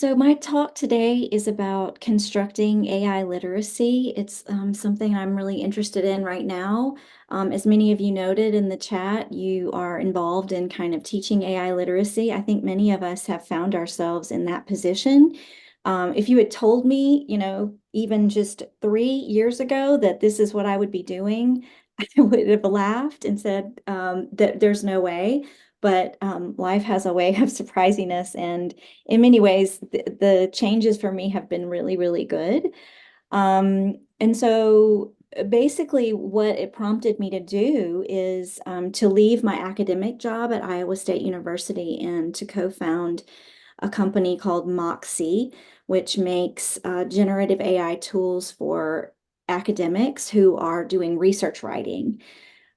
So my talk today is about constructing AI literacy. It's something I'm really interested in right now. As many of you noted in the chat, you are involved in kind of teaching AI literacy. I think many of us have found ourselves in that position. If you had told me, even just 3 years ago that this is what I would be doing, I would have laughed and said that there's no way. But life has a way of surprising us, and in many ways, the changes for me have been really, really good. And so basically, what it prompted me to do is to leave my academic job at Iowa State University and to co-found a company called Moxie, which makes generative AI tools for academics who are doing research writing.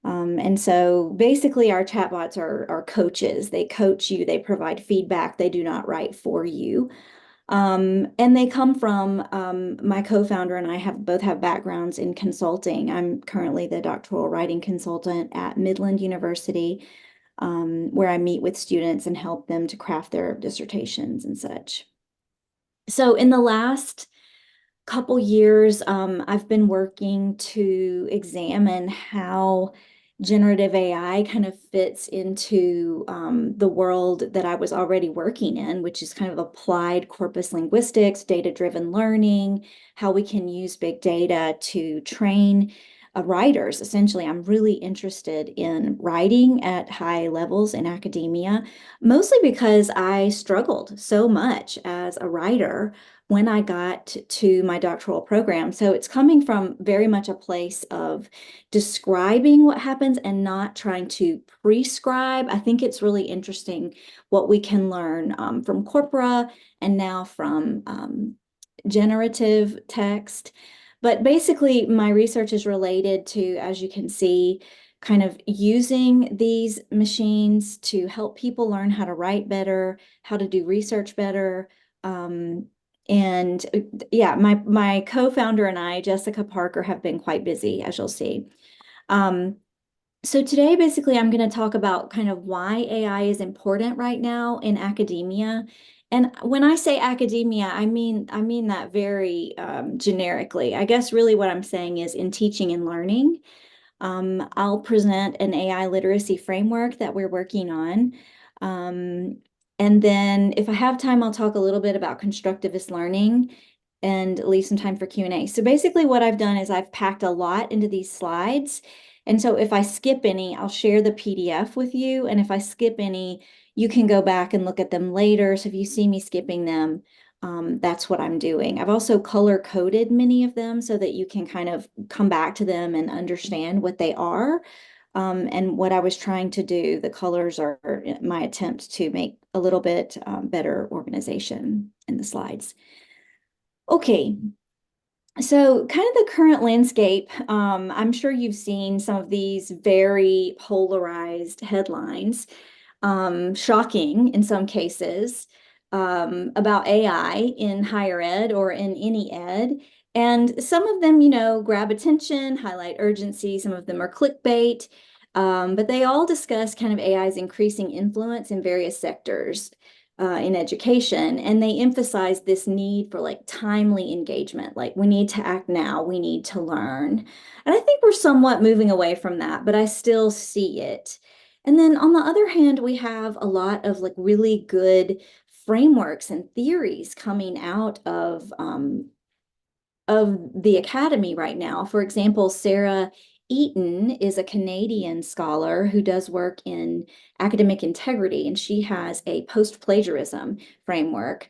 And so basically our chatbots are coaches. They coach you, they provide feedback, they do not write for you. And they come from my co-founder and I have both have backgrounds in consulting. I'm currently the doctoral writing consultant at Midland University, where I meet with students and help them to craft their dissertations and such. So in the last couple years, I've been working to examine how generative AI kind of fits into the world that I was already working in, which is kind of applied corpus linguistics, data-driven learning, how we can use big data to train writers. Essentially, I'm really interested in writing at high levels in academia, mostly because I struggled so much as a writer when I got to my doctoral program. So it's coming from very much a place of describing what happens and not trying to prescribe. I think it's really interesting what we can learn from corpora and now from generative text. But basically, my research is related to, as you can see, kind of using these machines to help people learn how to write better, how to do research better. And yeah, my co-founder and I, Jessica Parker, have been quite busy, as you'll see. Um, so today, basically, I'm going to talk about kind of why AI is important right now in academia. And when I say academia, I mean that very generically. I guess really what I'm saying is in teaching and learning. I'll present an AI literacy framework that we're working on. Um, and then if I have time, I'll talk a little bit about constructivist learning and leave some time for Q&A. So basically what I've done is I've packed a lot into these slides. And so if I skip any, I'll share the PDF with you. And if I skip any, you can go back and look at them later. So if you see me skipping them, that's what I'm doing. I've also color coded many of them so that you can kind of come back to them and understand what they are. And what I was trying to do, the colors are my attempt to make a little bit better organization in the slides. Okay, so kind of the current landscape, I'm sure you've seen some of these very polarized headlines, shocking in some cases, about AI in higher ed or in any ed. And some of them, grab attention, highlight urgency. Some of them are clickbait, but they all discuss kind of AI's increasing influence in various sectors in education, and they emphasize this need for like timely engagement. Like we need to act now, we need to learn. And I think we're somewhat moving away from that, but I still see it. And then on the other hand, we have a lot of like really good frameworks and theories coming out of the academy right now. For example, Sarah Eaton is a Canadian scholar who does work in academic integrity, and she has a post-plagiarism framework.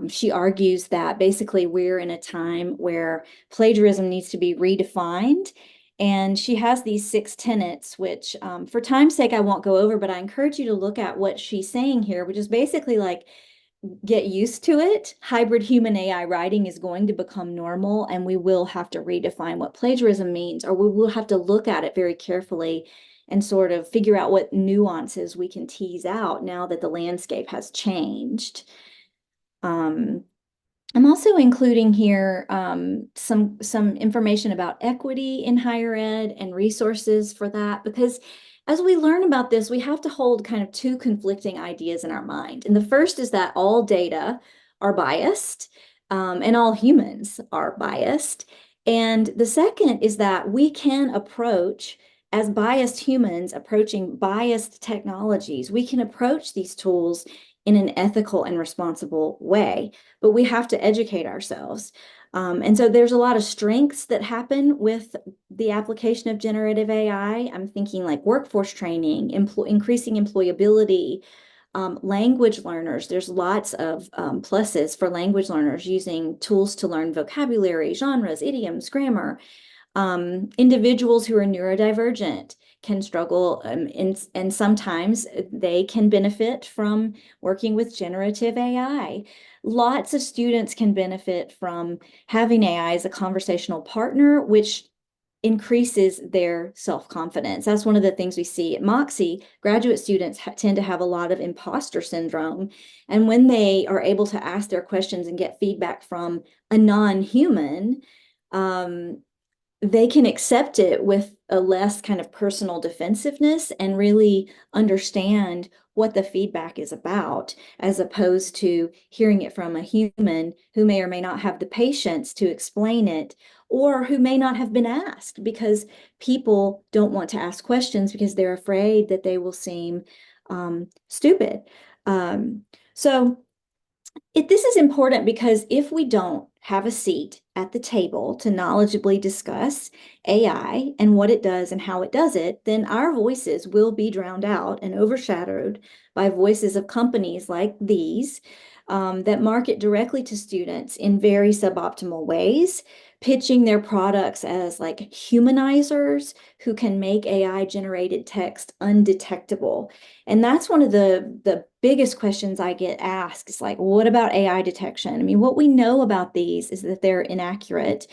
She argues that basically we're in a time where plagiarism needs to be redefined. And she has these 6 tenets, which for time's sake, I won't go over, but I encourage you to look at what she's saying here, which is basically like get used to it. Hybrid human AI writing is going to become normal, and we will have to redefine what plagiarism means, or we will have to look at it very carefully and sort of figure out what nuances we can tease out now that the landscape has changed. I'm also including here some information about equity in higher ed and resources for that, because as we learn about this, we have to hold kind of two conflicting ideas in our mind. And the first is that all data are biased, and all humans are biased. And the second is that we can approach, as biased humans approaching biased technologies, we can approach these tools in an ethical and responsible way, but we have to educate ourselves. And so there's a lot of strengths that happen with the application of generative AI. I'm thinking like workforce training, increasing employability, language learners. There's lots of pluses for language learners using tools to learn vocabulary, genres, idioms, grammar. Individuals who are neurodivergent can struggle, and sometimes they can benefit from working with generative AI. Lots of students can benefit from having AI as a conversational partner, which increases their self-confidence. That's one of the things we see at Moxie. Graduate students tend to have a lot of imposter syndrome. And when they are able to ask their questions and get feedback from a non-human, um, they can accept it with a less kind of personal defensiveness and really understand what the feedback is about, as opposed to hearing it from a human who may or may not have the patience to explain it, or who may not have been asked, because people don't want to ask questions because they're afraid that they will seem stupid. Um, so this is important because if we don't have a seat at the table to knowledgeably discuss AI and what it does and how it does it, then our voices will be drowned out and overshadowed by voices of companies like these, that market directly to students in very suboptimal ways, pitching their products as like humanizers who can make AI generated text undetectable. And that's one of the biggest questions I get asked is like, what about AI detection? I mean, what we know about these is that they're inaccurate.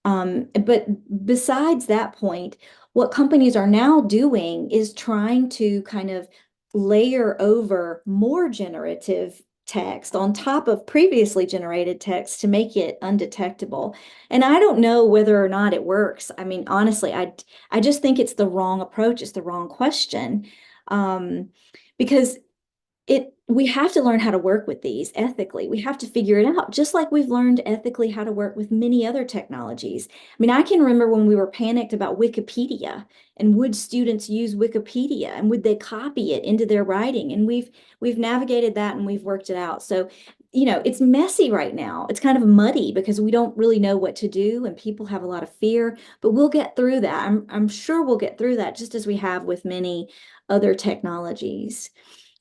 But besides that point, what companies are now doing is trying to kind of layer over more generative text on top of previously generated text to make it undetectable. And I don't know whether or not it works. I mean, honestly, I just think it's the wrong approach. It's the wrong question. Um, because we have to learn how to work with these ethically. We have to figure it out, just like we've learned ethically how to work with many other technologies. I mean, I can remember when we were panicked about Wikipedia, and would students use Wikipedia, and would they copy it into their writing? And we've navigated that and we've worked it out. So, it's messy right now. It's kind of muddy because we don't really know what to do, and people have a lot of fear, but we'll get through that. I'm sure we'll get through that, just as we have with many other technologies.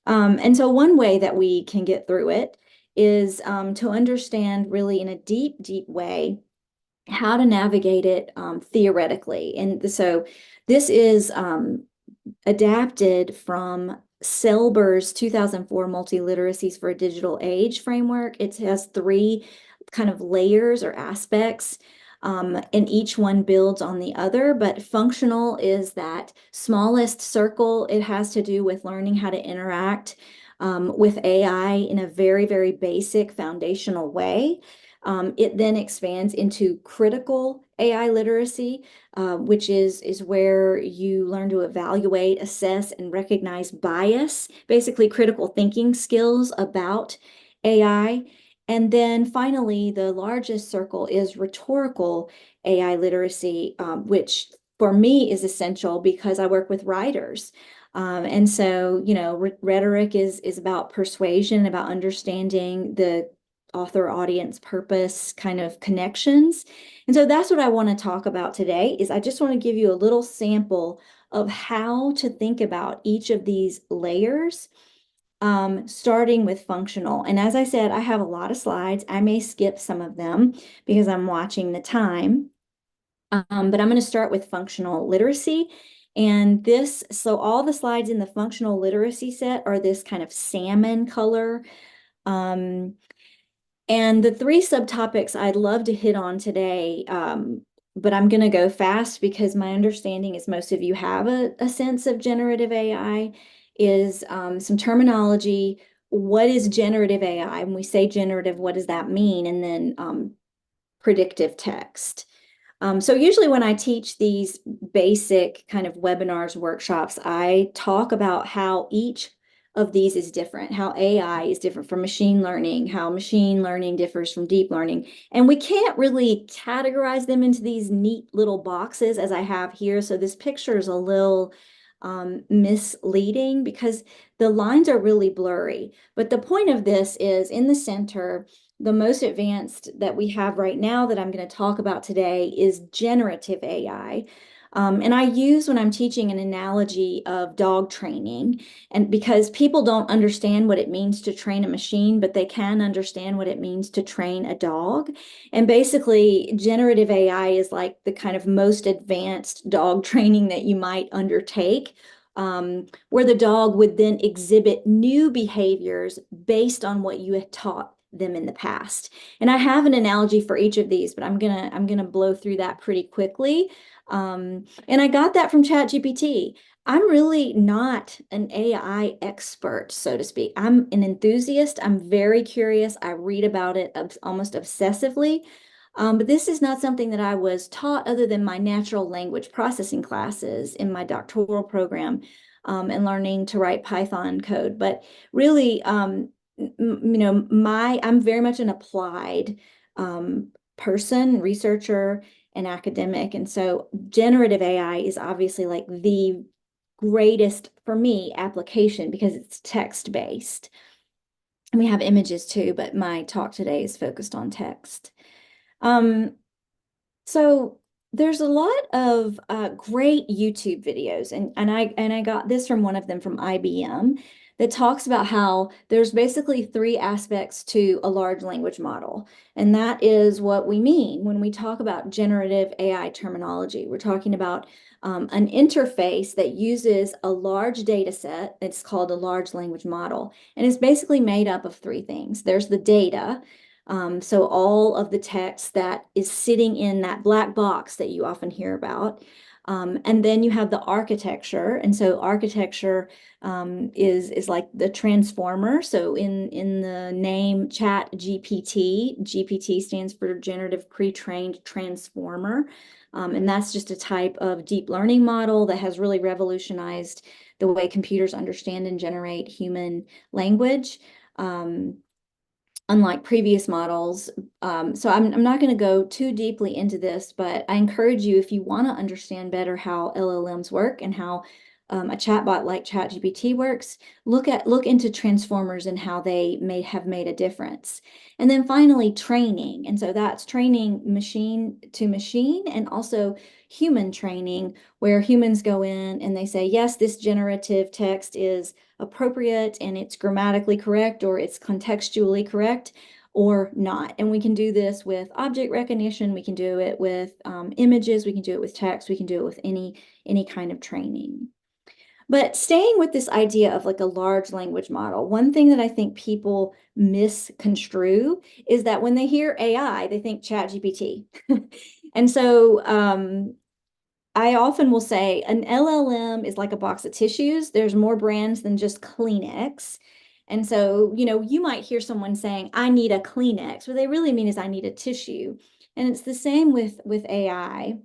And so one way that we can get through it is to understand really in a deep, deep way how to navigate it theoretically. And so this is adapted from Selber's 2004 Multiliteracies for a Digital Age framework. It has three kind of layers or aspects, and each one builds on the other. But functional is that smallest circle. It has to do with learning how to interact with AI in a very, very basic foundational way. It then expands into critical AI literacy, which is where you learn to evaluate, assess, and recognize bias, basically critical thinking skills about AI. And then finally, the largest circle is rhetorical AI literacy, which for me is essential because I work with writers. And so, rhetoric is about persuasion, about understanding the author audience purpose kind of connections. And so that's what I want to talk about today. Is I just want to give you a little sample of how to think about each of these layers, starting with functional. And as I said, I have a lot of slides. I may skip some of them because I'm watching the time. But I'm going to start with functional literacy. And so all the slides in the functional literacy set are this kind of salmon color. And the three subtopics I'd love to hit on today, but I'm going to go fast because my understanding is most of you have a sense of generative AI, is some terminology. What is generative AI? When we say generative, what does that mean? And then predictive text. So usually when I teach these basic kind of webinars, workshops, I talk about how each of these is different, how AI is different from machine learning, how machine learning differs from deep learning. And we can't really categorize them into these neat little boxes as I have here. So this picture is a little misleading because the lines are really blurry. But the point of this is in the center, the most advanced that we have right now that I'm going to talk about today is generative AI. And I use when I'm teaching an analogy of dog training, and because people don't understand what it means to train a machine, but they can understand what it means to train a dog. And basically, generative AI is like the kind of most advanced dog training that you might undertake, where the dog would then exhibit new behaviors based on what you had taught them in the past. And I have an analogy for each of these, but I'm gonna blow through that pretty quickly. And I got that from ChatGPT. I'm really not an AI expert, so to speak. I'm an enthusiast. I'm very curious. I read about it almost obsessively. But this is not something that I was taught other than my natural language processing classes in my doctoral program, and learning to write Python code. But really, I'm very much an applied person, researcher, and academic. And so generative AI is obviously like the greatest for me application because it's text-based. And we have images too, but my talk today is focused on text. So there's a lot of great YouTube videos, and I got this from one of them from IBM that talks about how there's basically three aspects to a large language model. And that is what we mean when we talk about generative AI terminology. We're talking about an interface that uses a large data set. It's called a large language model. And it's basically made up of three things. There's the data. So all of the text that is sitting in that black box that you often hear about. And then you have the architecture. And so architecture is like the transformer. So in the name Chat GPT, GPT stands for Generative Pre-trained Transformer. And that's just a type of deep learning model that has really revolutionized the way computers understand and generate human language. Unlike previous models. So I'm not going to go too deeply into this, but I encourage you, if you want to understand better how LLMs work and how a chatbot like ChatGPT works, look into transformers and how they may have made a difference. And then finally, training. And so that's training machine to machine and also human training, where humans go in and they say, yes, this generative text is appropriate and it's grammatically correct or it's contextually correct or not. And we can do this with object recognition. We can do it with images. We can do it with text. We can do it with any kind of training. But staying with this idea of like a large language model, one thing that I think people misconstrue is that when they hear AI, they think ChatGPT. And so I often will say an LLM is like a box of tissues. There's more brands than just Kleenex. And so, you might hear someone saying, I need a Kleenex. What they really mean is I need a tissue. And it's the same with AI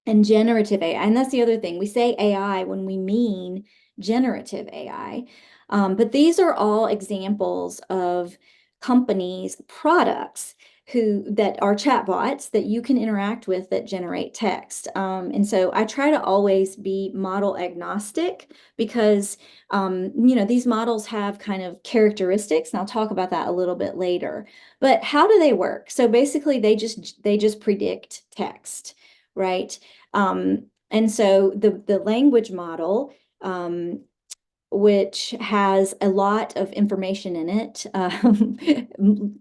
and generative AI. And that's the other thing. We say AI when we mean generative AI. But these are all examples of companies' products that are chatbots that you can interact with that generate text. And so I try to always be model agnostic because these models have kind of characteristics, and I'll talk about that a little bit later. But how do they work? So basically they just predict text, right? And so the language model, which has a lot of information in it,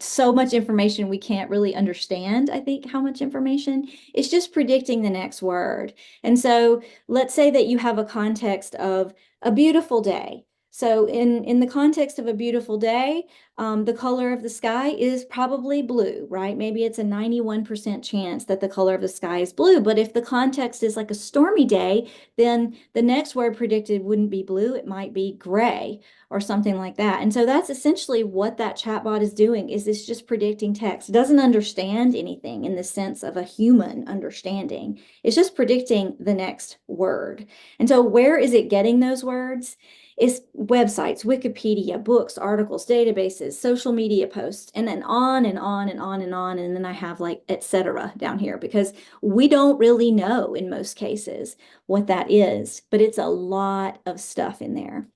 so much information we can't really understand, I think, how much information. It's just predicting the next word. And so let's say that you have a context of a beautiful day. So in the context of a beautiful day, the color of the sky is probably blue, right? Maybe it's a 91% chance that the color of the sky is blue. But if the context is like a stormy day, then the next word predicted wouldn't be blue. It might be gray or something like that. And so that's essentially what that chatbot is doing, is it's just predicting text. It doesn't understand anything in the sense of a human understanding. It's just predicting the next word. And so where is it getting those words? It's websites, Wikipedia, books, articles, databases, social media posts, and then on and on and on and on. And then I have like etc. down here because we don't really know in most cases what that is, but it's a lot of stuff in there.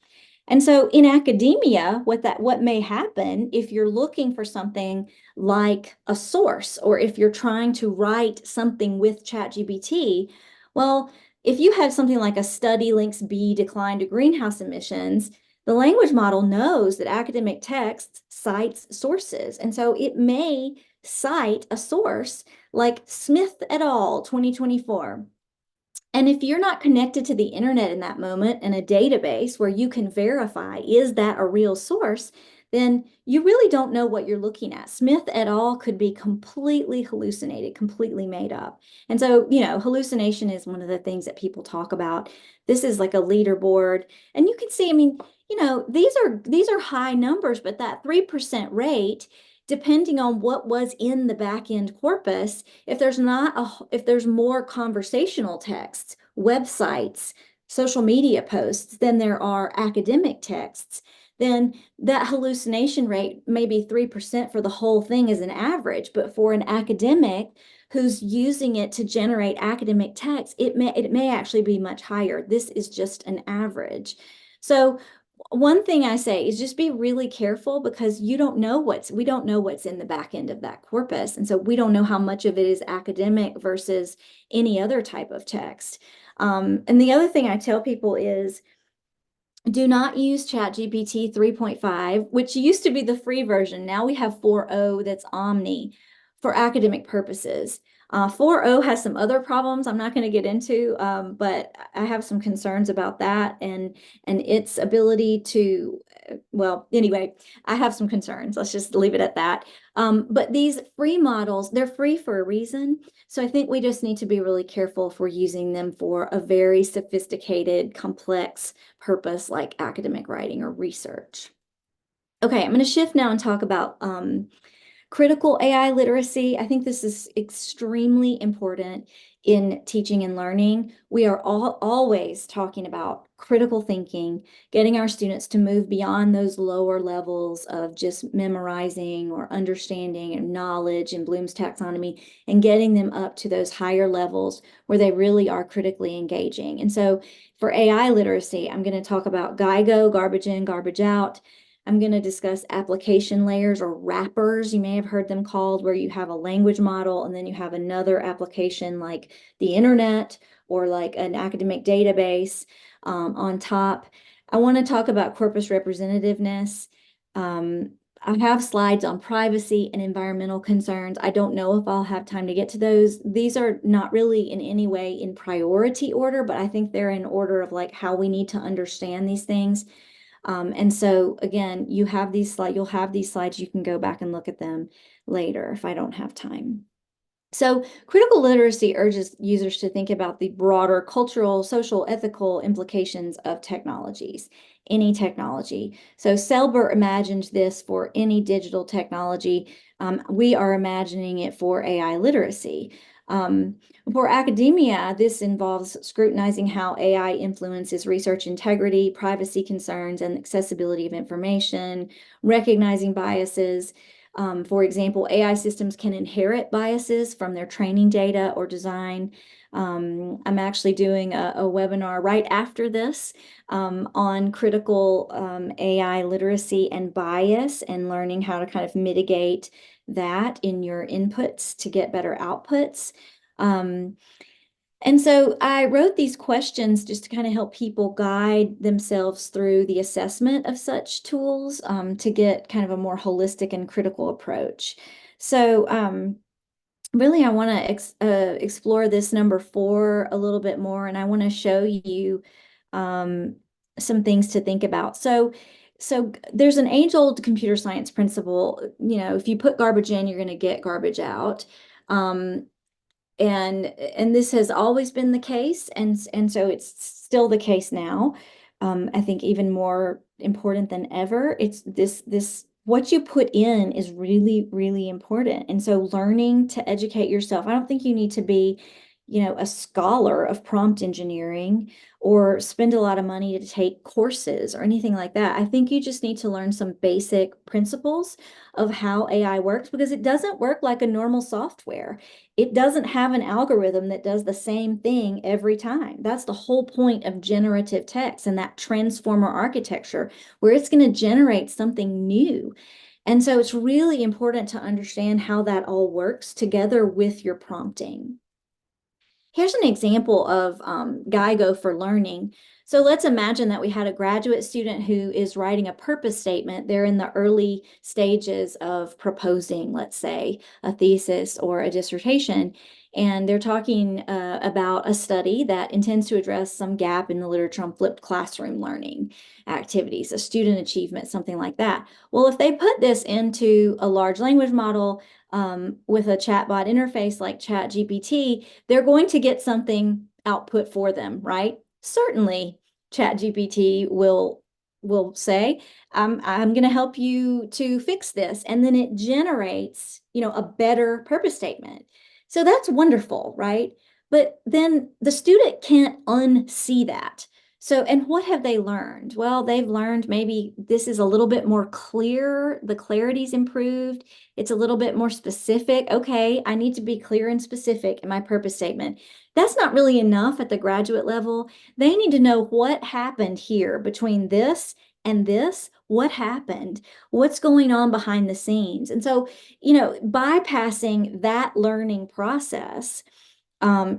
And so in academia, what may happen if you're looking for something like a source, or if you're trying to write something with ChatGPT, well, if you have something like a study links B decline to greenhouse emissions, the language model knows that academic text cites sources. And so it may cite a source like Smith et al. 2024. And if you're not connected to the internet in that moment in a database where you can verify, is that a real source? Then you really don't know what you're looking at. Smith et al. Could be completely hallucinated, completely made up. And so, hallucination is one of the things that people talk about. This is like a leaderboard. And you can see, I mean, these are high numbers, but that 3% rate, depending on what was in the back end corpus, if there's more conversational texts, websites, social media posts than there are academic texts, then that hallucination rate may be 3% for the whole thing as an average. But for an academic who's using it to generate academic text, it may actually be much higher. This is just an average. So one thing I say is just be really careful, because we don't know what's in the back end of that corpus. And so we don't know how much of it is academic versus any other type of text. And the other thing I tell people is, do not use ChatGPT 3.5, which used to be the free version. Now we have 4.0 that's Omni for academic purposes. 4.0 has some other problems I'm not going to get into, but I have some concerns about that and its ability to, well, anyway, I have some concerns. Let's just leave it at that. But these free models, they're free for a reason. So I think we just need to be really careful if we're using them for a very sophisticated, complex purpose like academic writing or research. Okay, I'm going to shift now and talk about critical AI literacy. I think this is extremely important in teaching and learning. We are always talking about critical thinking, getting our students to move beyond those lower levels of just memorizing or understanding and knowledge in Bloom's taxonomy, and getting them up to those higher levels where they really are critically engaging. And so for AI literacy, I'm going to talk about GIGO, garbage in, garbage out. I'm going to discuss application layers, or wrappers, you may have heard them called, where you have a language model and then you have another application like the internet or like an academic database on top. I want to talk about corpus representativeness. I have slides on privacy and environmental concerns. I don't know if I'll have time to get to those. These are not really in any way in priority order, but I think they're in order of like how we need to understand these things. And so again, you'll have these slides, you can go back and look at them later if I don't have time. So critical literacy urges users to think about the broader cultural, social, ethical implications of technologies, any technology. So Selber imagined this for any digital technology. We are imagining it for AI literacy. For academia, this involves scrutinizing how AI influences research integrity, privacy concerns, and accessibility of information, recognizing biases. For example, AI systems can inherit biases from their training data or design. I'm actually doing a webinar right after this on critical AI literacy and bias, and learning how to kind of mitigate that in your inputs to get better outputs. And so I wrote these questions just to kind of help people guide themselves through the assessment of such tools to get kind of a more holistic and critical approach. So really, I want to explore this number 4 a little bit more, and I want to show you some things to think about. So there's an age-old computer science principle, if you put garbage in, you're going to get garbage out. And this has always been the case, and so it's still the case now. I think even more important than ever, it's this what you put in is really, really important. And so learning to educate yourself, I don't think you need to be a scholar of prompt engineering or spend a lot of money to take courses or anything like that. I think you just need to learn some basic principles of how AI works because it doesn't work like a normal software. It doesn't have an algorithm that does the same thing every time. That's the whole point of generative text and that transformer architecture, where it's going to generate something new. And so it's really important to understand how that all works together with your prompting. Here's an example of GIGO for learning. So let's imagine that we had a graduate student who is writing a purpose statement. They're in the early stages of proposing, let's say, a thesis or a dissertation. And they're talking about a study that intends to address some gap in the literature on flipped classroom learning activities, a student achievement, something like that. Well, if they put this into a large language model, with a chatbot interface like ChatGPT, they're going to get something output for them, right? Certainly, ChatGPT will say, I'm going to help you to fix this. And then it generates, a better purpose statement. So that's wonderful, right? But then the student can't unsee that. So, and what have they learned? Well, they've learned maybe this is a little bit more clear, the clarity's improved, it's a little bit more specific. Okay, I need to be clear and specific in my purpose statement. That's not really enough at the graduate level. They need to know what happened here between this and this. What happened? What's going on behind the scenes? And so, bypassing that learning process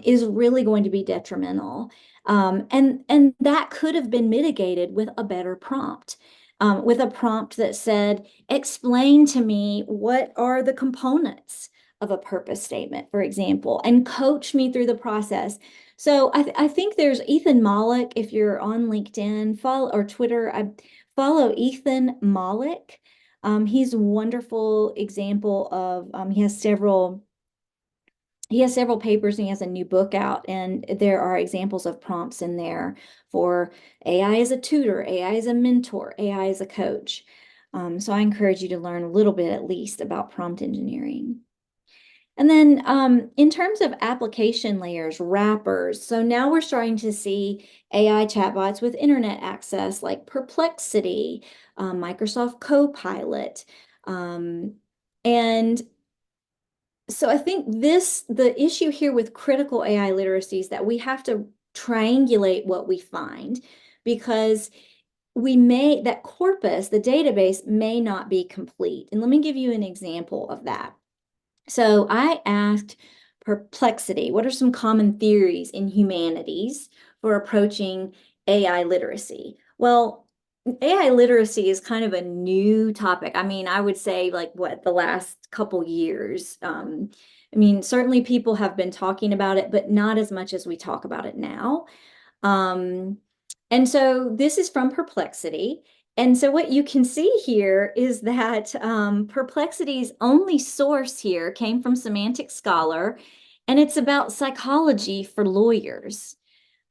is really going to be detrimental. And that could have been mitigated with a better prompt, with a prompt that said, explain to me what are the components of a purpose statement, for example, and coach me through the process. So I think there's Ethan Mollick, if you're on LinkedIn, follow or Twitter, I follow Ethan Mollick. He's a wonderful example of, he has several papers and he has a new book out, and there are examples of prompts in there for AI as a tutor, AI as a mentor, AI as a coach. So I encourage you to learn a little bit at least about prompt engineering. And then in terms of application layers, wrappers, so now we're starting to see AI chatbots with internet access like Perplexity, Microsoft Copilot, and so I think the issue here with critical AI literacy is that we have to triangulate what we find, because that corpus, the database, may not be complete. And let me give you an example of that. So I asked Perplexity, what are some common theories in humanities for approaching AI literacy? Well, AI literacy is kind of a new topic. I mean, I would say like what, the last couple years. I mean, certainly people have been talking about it, but not as much as we talk about it now. Um, and so this is from Perplexity. And so what you can see here is that Perplexity's only source here came from Semantic Scholar, and it's about psychology for lawyers.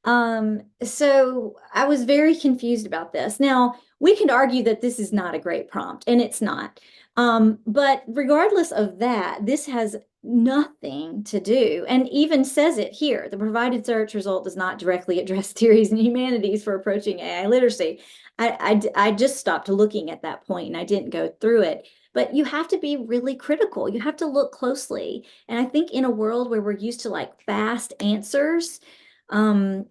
So I was very confused about this. Now, we can argue that this is not a great prompt, and it's not. But regardless of that, this has nothing to do, and even says it here. The provided search result does not directly address theories in humanities for approaching AI literacy. I just stopped looking at that point and I didn't go through it. But you have to be really critical. You have to look closely. And I think in a world where we're used to like fast answers, um,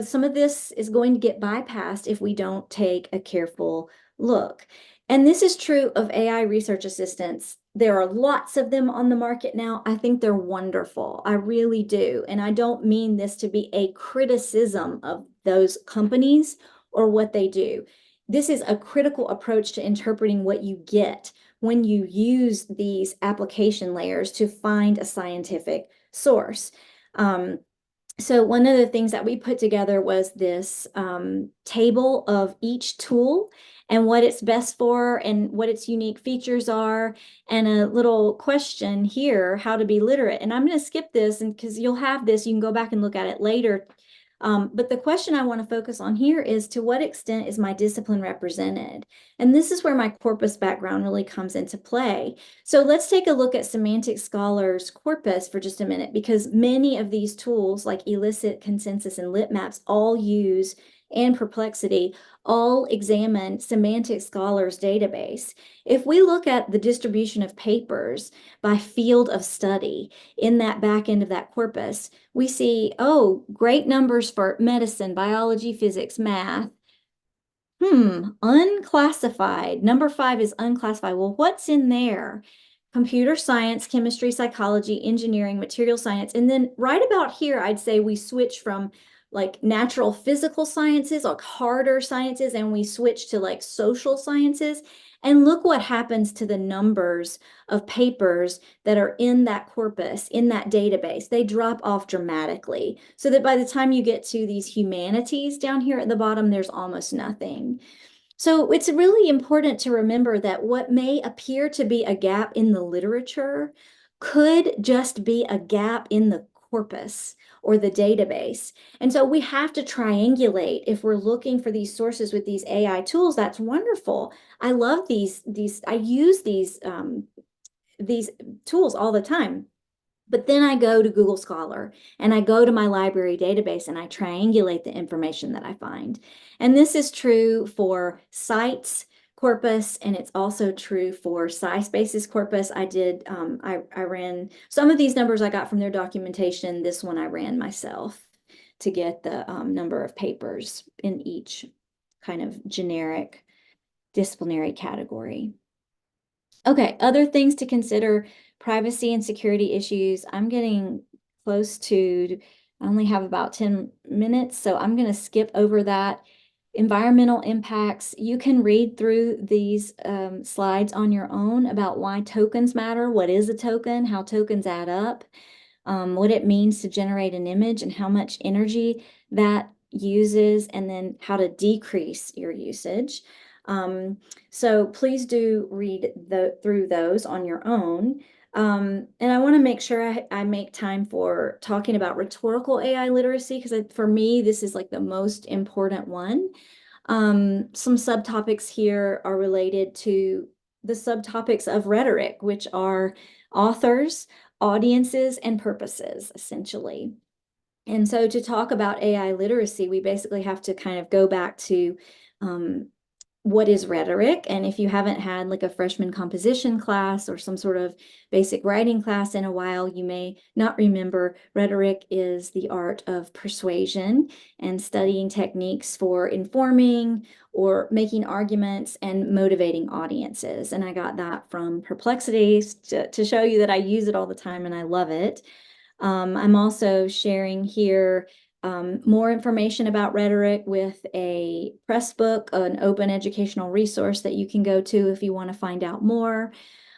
some of this is going to get bypassed if we don't take a careful look. And this is true of AI research assistants. There are lots of them on the market now. I think they're wonderful. I really do. And I don't mean this to be a criticism of those companies or what they do. This is a critical approach to interpreting what you get when you use these application layers to find a scientific source. So one of the things that we put together was this table of each tool and what it's best for and what its unique features are, and a little question here, how to be literate. And I'm going to skip this, and because you'll have this, you can go back and look at it later. But the question I want to focus on here is, to what extent is my discipline represented? And this is where my corpus background really comes into play. So let's take a look at Semantic Scholar's corpus for just a minute, because many of these tools like Elicit, Consensus, and Litmaps all use, and Perplexity, all examine Semantic Scholar's database. If we look at the distribution of papers by field of study in that back end of that corpus, we see, oh, great numbers for medicine, biology, physics, math. Unclassified. Number 5 is unclassified. Well, what's in there? Computer science, chemistry, psychology, engineering, material science. And then right about here, I'd say we switch from like natural physical sciences, like harder sciences, and we switch to like social sciences. And look what happens to the numbers of papers that are in that corpus, in that database. They drop off dramatically, so that by the time you get to these humanities down here at the bottom, there's almost nothing. So it's really important to remember that what may appear to be a gap in the literature could just be a gap in the corpus or the database. And so we have to triangulate. If we're looking for these sources with these AI tools, that's wonderful. I love I use these tools all the time. But then I go to Google Scholar and I go to my library database and I triangulate the information that I find. And this is true for CITES corpus, and it's also true for SciSpace's corpus. I ran some of these numbers I got from their documentation. This one I ran myself to get the number of papers in each kind of generic disciplinary category. Okay, other things to consider: privacy and security issues. I'm getting close to, I only have about 10 minutes, so I'm going to skip over that. Environmental impacts. You can read through these slides on your own about why tokens matter, what is a token, how tokens add up, what it means to generate an image and how much energy that uses, and then how to decrease your usage. So please do read through those on your own. And I want to make sure I make time for talking about rhetorical AI literacy, because for me, this is like the most important one. Some subtopics here are related to the subtopics of rhetoric, which are authors, audiences, and purposes, essentially. And so to talk about AI literacy, we basically have to kind of go back to what is rhetoric. And if you haven't had like a freshman composition class or some sort of basic writing class in a while, you may not remember rhetoric is the art of persuasion and studying techniques for informing or making arguments and motivating audiences. And I got that from Perplexity to show you that I use it all the time and I love it. I'm also sharing here more information about rhetoric with a press book, an open educational resource that you can go to if you want to find out more.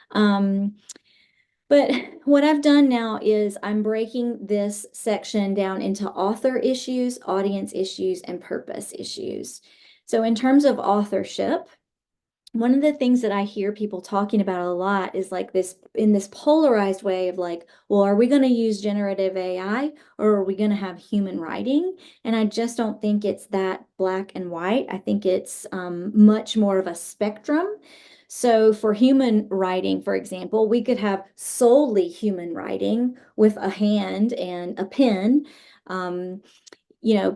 But what I've done now is I'm breaking this section down into author issues, audience issues, and purpose issues. So in terms of authorship, one of the things that I hear people talking about a lot is like this, in this polarized way of like, well, are we going to use generative AI or are we going to have human writing? And I just don't think it's that black and white. I think it's much more of a spectrum. So for human writing, for example, we could have solely human writing with a hand and a pen.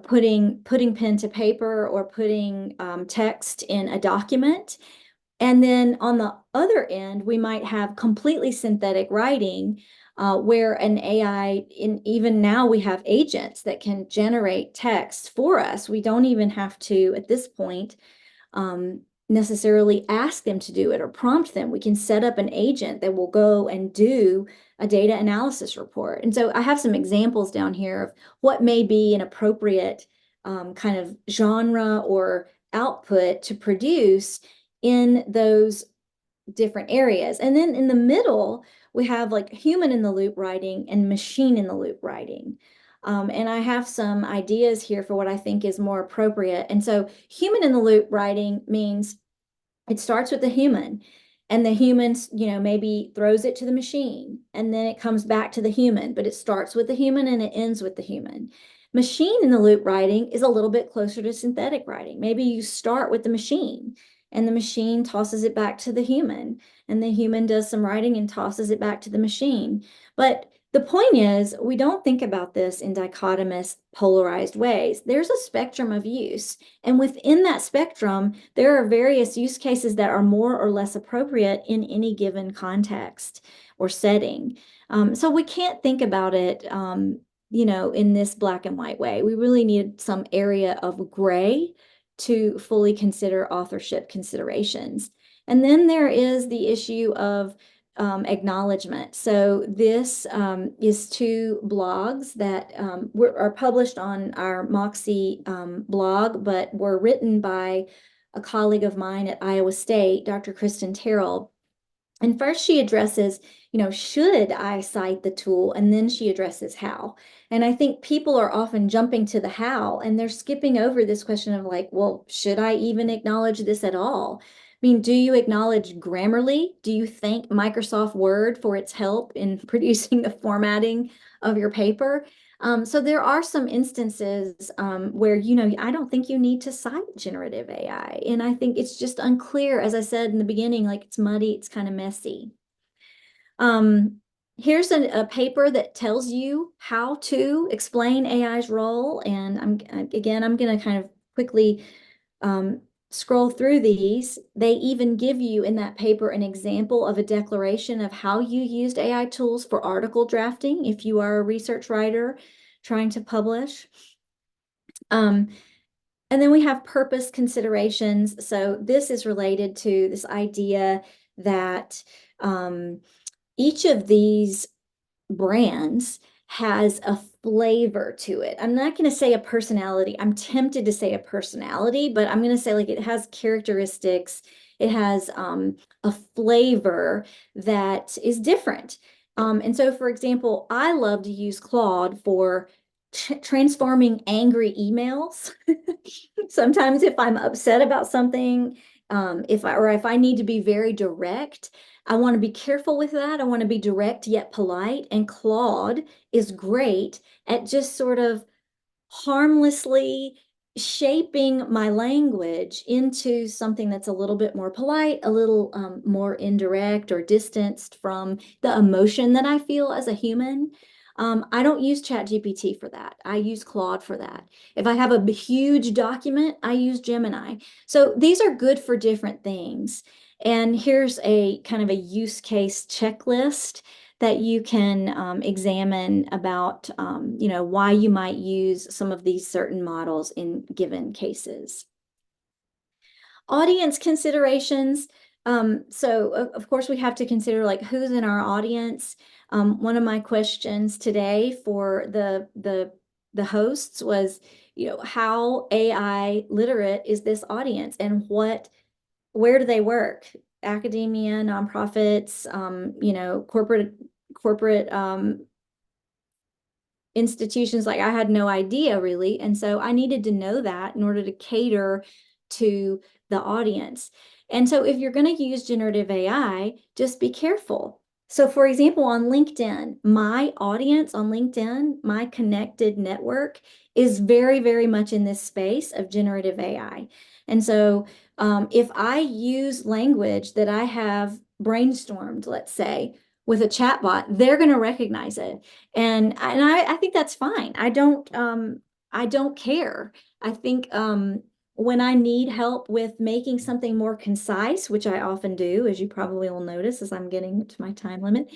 Putting pen to paper or putting text in a document. And then on the other end, we might have completely synthetic writing, where an AI, even now we have agents that can generate text for us. We don't even have to, at this point, necessarily ask them to do it or prompt them. We can set up an agent that will go and do a data analysis report. And so I have some examples down here of what may be an appropriate kind of genre or output to produce in those different areas. And then in the middle, we have like human in the loop writing and machine in the loop writing. And I have some ideas here for what I think is more appropriate. And so human in the loop writing means it starts with the human, and the human, maybe throws it to the machine, and then it comes back to the human, but it starts with the human and it ends with the human. Machine in the loop writing is a little bit closer to synthetic writing. Maybe you start with the machine and the machine tosses it back to the human, and the human does some writing and tosses it back to the machine. But the point is, we don't think about this in dichotomous, polarized ways. There's a spectrum of use. And within that spectrum, there are various use cases that are more or less appropriate in any given context or setting. So we can't think about it, in this black and white way. We really need some area of gray to fully consider authorship considerations. And then there is the issue of acknowledgement. So this is two blogs that are published on our Moxie blog, but were written by a colleague of mine at Iowa State, Dr. Kristen Terrell. And first she addresses, should I cite the tool? And then she addresses how. And I think people are often jumping to the how, and they're skipping over this question of like, well, should I even acknowledge this at all? I mean, do you acknowledge Grammarly? Do you thank Microsoft Word for its help in producing the formatting of your paper? So there are some instances where, I don't think you need to cite generative AI. And I think it's just unclear, as I said in the beginning, like it's muddy, it's kind of messy. Here's a paper that tells you how to explain AI's role. And I'm going to kind of quickly scroll through these. They even give you in that paper an example of a declaration of how you used AI tools for article drafting if you are a research writer trying to publish. And then we have purpose considerations. So this is related to this idea that each of these brands has a flavor to it. I'm not going to say a personality. I'm tempted to say a personality, but I'm going to say like it has characteristics. It has a flavor that is different. And so, for example, I love to use Claude for transforming angry emails. Sometimes if I'm upset about something, if I need to be very direct, I want to be careful with that. I want to be direct yet polite. And Claude is great at just sort of harmlessly shaping my language into something that's a little bit more polite, a little more indirect or distanced from the emotion that I feel as a human. I don't use ChatGPT for that. I use Claude for that. If I have a huge document, I use Gemini. So these are good for different things. And here's a kind of a use case checklist that you can examine about, why you might use some of these certain models in given cases. Audience considerations. So of course we have to consider like who's in our audience. One of my questions today for the hosts was, how AI literate is this audience, and where do they work? Academia, nonprofits, corporate institutions. Like I had no idea really. And so I needed to know that in order to cater to the audience. And so if you're going to use generative AI, just be careful. So for example, on LinkedIn, my audience on LinkedIn, my connected network is very, very much in this space of generative AI. And so if I use language that I have brainstormed, let's say, with a chatbot, they're going to recognize it. And I think that's fine. I don't care. I think when I need help with making something more concise, which I often do, as you probably will notice as I'm getting to my time limit,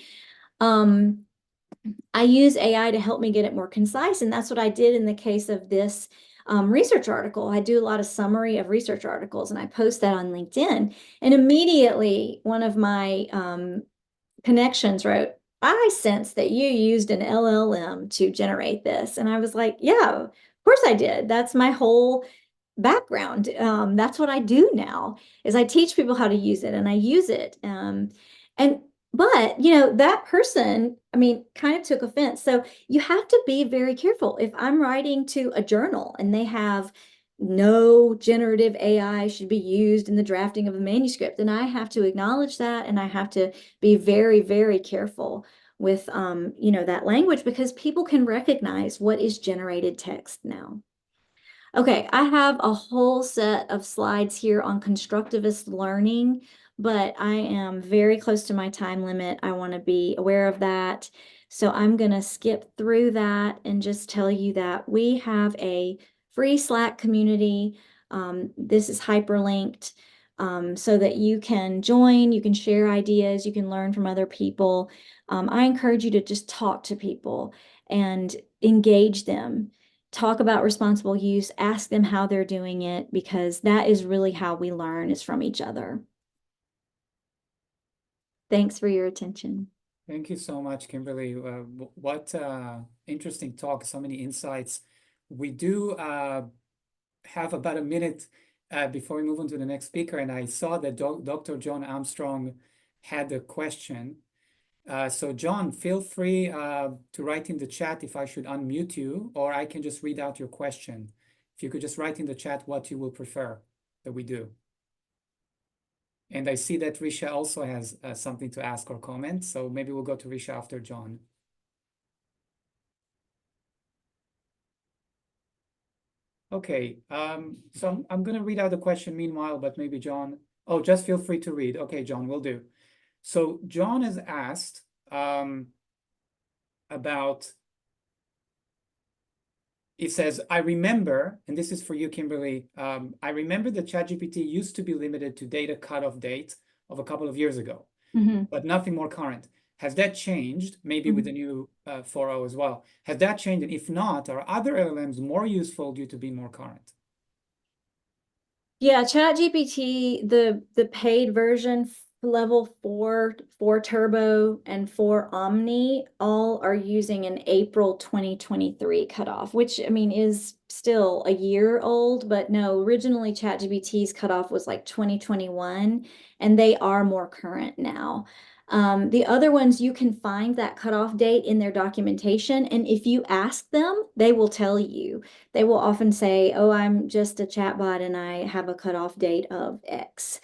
I use AI to help me get it more concise. And that's what I did in the case of this research article. I do a lot of summary of research articles, and I post that on LinkedIn. And immediately one of my connections wrote, I sense that you used an LLM to generate this. And I was like, yeah, of course I did. That's my whole background. That's what I do now is I teach people how to use it, and I use it. But that person, I mean, kind of took offense. So you have to be very careful. If I'm writing to a journal and they have no generative AI should be used in the drafting of a manuscript, then I have to acknowledge that, and I have to be very, very careful with that language because people can recognize what is generated text now. Okay, I have a whole set of slides here on constructivist learning, but I am very close to my time limit. I want to be aware of that. So I'm going to skip through that and just tell you that we have a free Slack community. This is hyperlinked so that you can join, you can share ideas, you can learn from other people. I encourage you to just talk to people and engage them, talk about responsible use, ask them how they're doing it, because that is really how we learn, is from each other. Thanks for your attention. Thank you so much, Kimberly. What interesting talk, so many insights. We do have about a minute before we move on to the next speaker, and I saw that Dr. John Armstrong had a question. So John, feel free to write in the chat if I should unmute you, or I can just read out your question. If you could just write in the chat what you will prefer that we do. And I see that Risha also has something to ask or comment, so maybe we'll go to Risha after John. Okay, so I'm going to read out the question meanwhile, but maybe John, oh, just feel free to read. Okay, John, will do. So John has asked about, it says, I remember, and this is for you, Kimberly, I remember that ChatGPT used to be limited to data cutoff date of a couple of years ago, but nothing more current. Has that changed, maybe with the new 4.0 as well? Has that changed? And if not, are other LLMs more useful due to being more current? Yeah, ChatGPT, the paid version, level 4 Turbo, and 4 Omni, all are using an April 2023 cutoff, which I mean is still a year old, but no, originally ChatGPT's cutoff was like 2021, and they are more current now. The other ones, you can find that cutoff date in their documentation, and if you ask them, they will tell you. They will often say, oh, I'm just a chatbot and I have a cutoff date of X.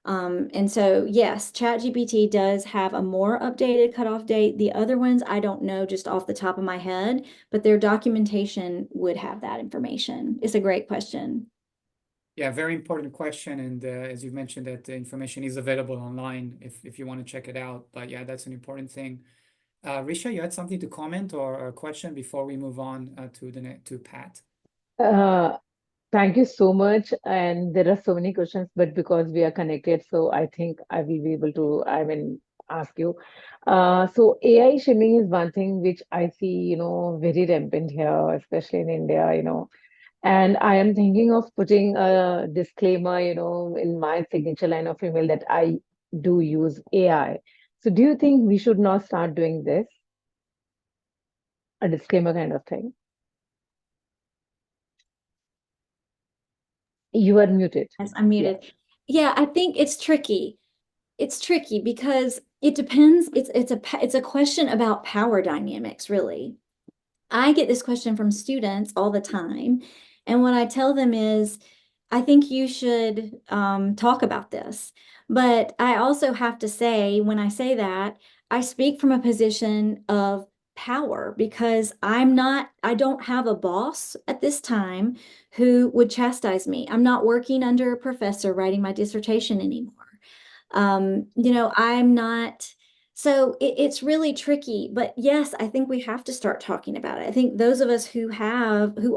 And so, yes, ChatGPT does have a more updated cutoff date. The other ones, I don't know just off the top of my head, but their documentation would have that information. It's a great question. Yeah, very important question. And as you mentioned, that the information is available online if you want to check it out. But yeah, that's an important thing. Risha, you had something to comment or a question before we move on to Pat? Uh, Thank you so much. And there are so many questions, but because we are connected, so I think I will be able to, ask you. So AI shaming is one thing which I see, very rampant here, especially in India, And I am thinking of putting a disclaimer, in my signature line of email that I do use AI. So do you think we should not start doing this? A disclaimer kind of thing. You are muted. Yes, I'm Yeah. muted. Yeah, I think it's tricky. It's tricky because it depends. It's a question about power dynamics, really. I get this question from students all the time. And what I tell them is, I think you should talk about this. But I also have to say, when I say that, I speak from a position of power because I don't have a boss at this time who would chastise me. I'm not working under a professor writing my dissertation anymore. I'm not, so it's really tricky, but yes, I think we have to start talking about it. I think those of us who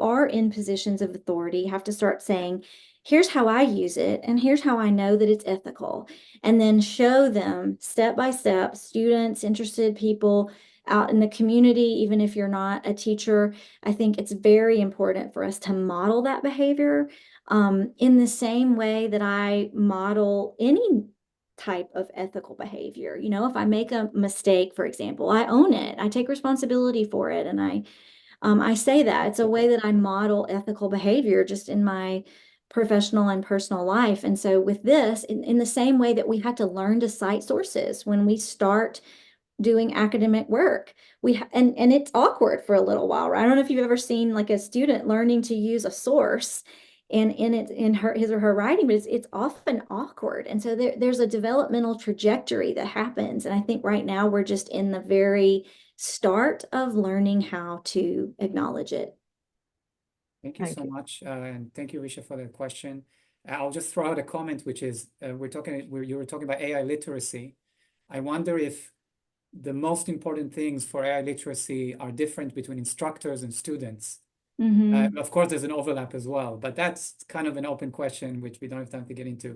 are in positions of authority have to start saying, here's how I use it, and here's how I know that it's ethical, and then show them step by step, students, interested people out in the community, even if you're not a teacher. I think it's very important for us to model that behavior in the same way that I model any type of ethical behavior. If I make a mistake, for example, I own it. I take responsibility for it, and I say that. It's a way that I model ethical behavior just in my professional and personal life. And so with this, in the same way that we had to learn to cite sources when we start doing academic work, and it's awkward for a little while, right? I don't know if you've ever seen like a student learning to use a source. in his or her writing, but it's often awkward. And so there's a developmental trajectory that happens. And I think right now we're just in the very start of learning how to acknowledge it. Thank you Thank so you. much, and thank you, Risha, for the question. I'll just throw out a comment, which is you were talking about AI literacy. I wonder if the most important things for AI literacy are different between instructors and students. Mm-hmm. Of course, there's an overlap as well, but that's kind of an open question, which we don't have time to get into.